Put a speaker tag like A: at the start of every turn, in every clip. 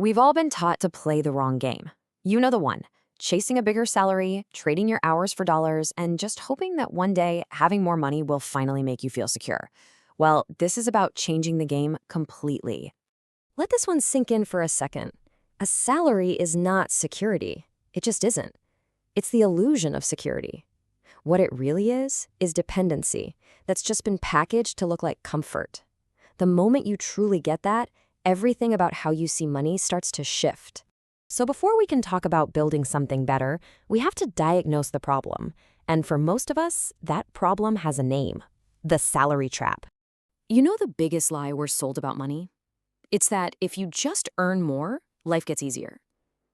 A: We've all been taught to play the wrong game. You know the one, chasing a bigger salary, trading your hours for dollars, and just hoping that one day having more money will finally make you feel secure. Well, this is about changing the game completely.
B: Let this one sink in for a second. A salary is not security. It just isn't. It's the illusion of security. What it really is dependency that's just been packaged to look like comfort. The moment you truly get that, everything about how you see money starts to shift. So before we can talk about building something better, we have to diagnose the problem. And for most of us, that problem has a name: the salary trap.
A: You know the biggest lie we're sold about money? It's that if you just earn more, life gets easier.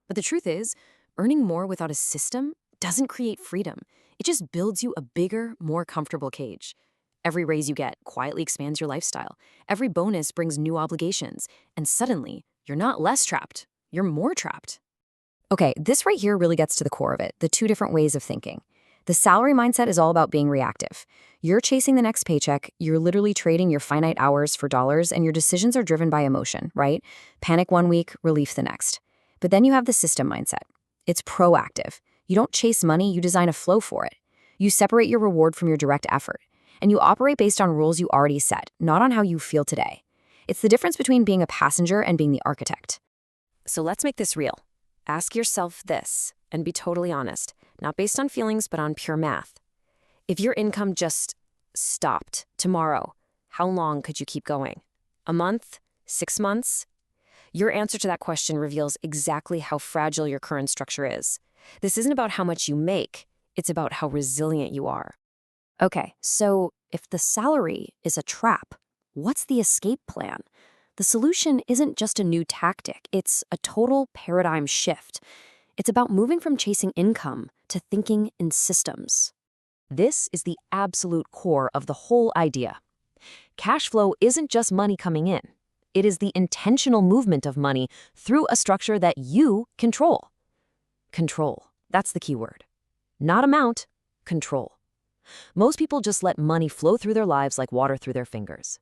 A: But the truth is, earning more without a system doesn't create freedom. It just builds you a bigger, more comfortable cage. Every raise you get quietly expands your lifestyle. Every bonus brings new obligations. And suddenly, you're not less trapped, you're more trapped.
B: Okay, this right here really gets to the core of it, the two different ways of thinking. The salary mindset is all about being reactive. You're chasing the next paycheck, you're literally trading your finite hours for dollars, and your decisions are driven by emotion, right? Panic one week, relief the next. But then you have the system mindset. It's proactive. You don't chase money, you design a flow for it. You separate your reward from your direct effort. And you operate based on rules you already set, not on how you feel today. It's the difference between being a passenger and being the architect.
A: So let's make this real. Ask yourself this, and be totally honest, not based on feelings, but on pure math. If your income just stopped tomorrow, how long could you keep going? A month? 6 months? Your answer to that question reveals exactly how fragile your current structure is. This isn't about how much you make, it's about how resilient you are.
B: Okay, so if the salary is a trap, what's the escape plan? The solution isn't just a new tactic, it's a total paradigm shift. It's about moving from chasing income to thinking in systems.
A: This is the absolute core of the whole idea. Cash flow isn't just money coming in. It is the intentional movement of money through a structure that you control. Control, that's the key word. Not amount, control. Most people just let money flow through their lives like water through their fingers.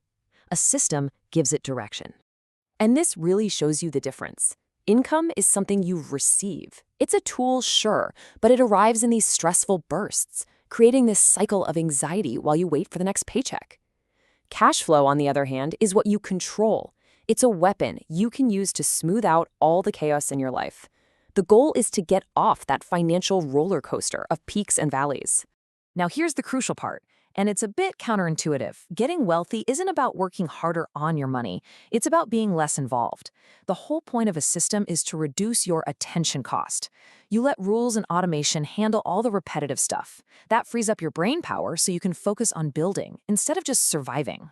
A: A system gives it direction. And this really shows you the difference. Income is something you receive. It's a tool, sure, but it arrives in these stressful bursts, creating this cycle of anxiety while you wait for the next paycheck. Cash flow, on the other hand, is what you control. It's a weapon you can use to smooth out all the chaos in your life. The goal is to get off that financial roller coaster of peaks and valleys. Now here's the crucial part, and it's a bit counterintuitive. Getting wealthy isn't about working harder on your money. It's about being less involved. The whole point of a system is to reduce your attention cost. You let rules and automation handle all the repetitive stuff. That frees up your brain power so you can focus on building instead of just surviving.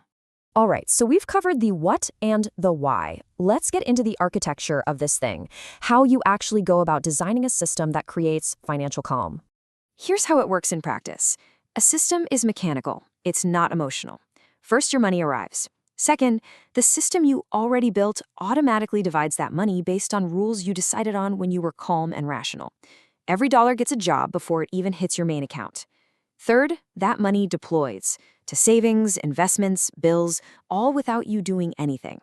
B: All right, so we've covered the what and the why. Let's get into the architecture of this thing, how you actually go about designing a system that creates financial calm.
A: Here's how it works in practice. A system is mechanical. It's not emotional. First, your money arrives. Second, the system you already built automatically divides that money based on rules you decided on when you were calm and rational. Every dollar gets a job before it even hits your main account. Third, that money deploys to savings, investments, bills, all without you doing anything.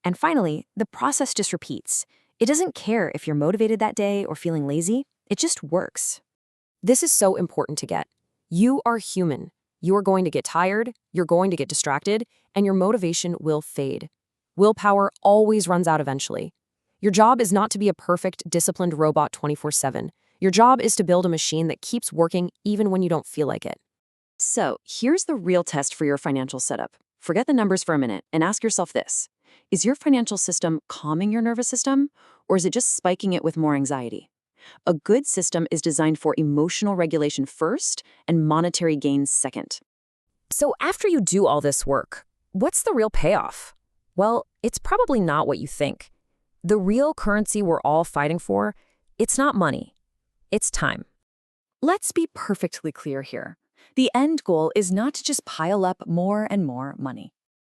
A: And finally, the process just repeats. It doesn't care if you're motivated that day or feeling lazy. It just works. This is so important to get. You are human. You are going to get tired, you're going to get distracted, and your motivation will fade. Willpower always runs out eventually. Your job is not to be a perfect, disciplined robot 24/7. Your job is to build a machine that keeps working even when you don't feel like it. So, here's the real test for your financial setup. Forget the numbers for a minute and ask yourself this. Is your financial system calming your nervous system, or is it just spiking it with more anxiety? A good system is designed for emotional regulation first and monetary gains second. So after you do all this work, what's the real payoff? Well, it's probably not what you think. The real currency we're all fighting for, it's not money, it's time. Let's be perfectly clear here. The end goal is not to just pile up more and more money.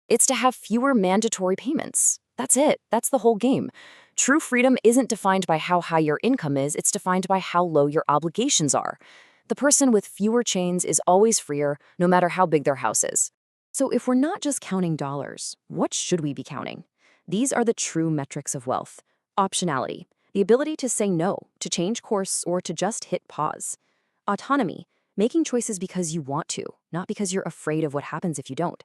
A: It's to have fewer mandatory payments. That's it. That's the whole game. True freedom isn't defined by how high your income is, it's defined by how low your obligations are. The person with fewer chains is always freer, no matter how big their house is. So if we're not just counting dollars, what should we be counting? These are the true metrics of wealth:
B: Optionality, the ability to say no, to change course, or to just hit pause. Autonomy, making choices because you want to, not because you're afraid of what happens if you don't.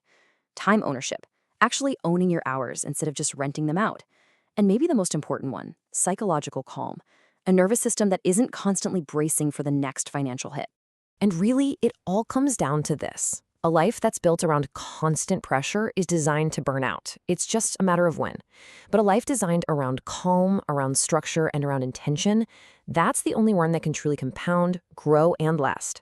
B: Time ownership, actually owning your hours instead of just renting them out. And maybe the most important one, psychological calm, a nervous system that isn't constantly bracing for the next financial hit.
A: And really, it all comes down to this. A life that's built around constant pressure is designed to burn out. It's just a matter of when. But a life designed around calm, around structure, and around intention, that's the only one that can truly compound, grow, and last.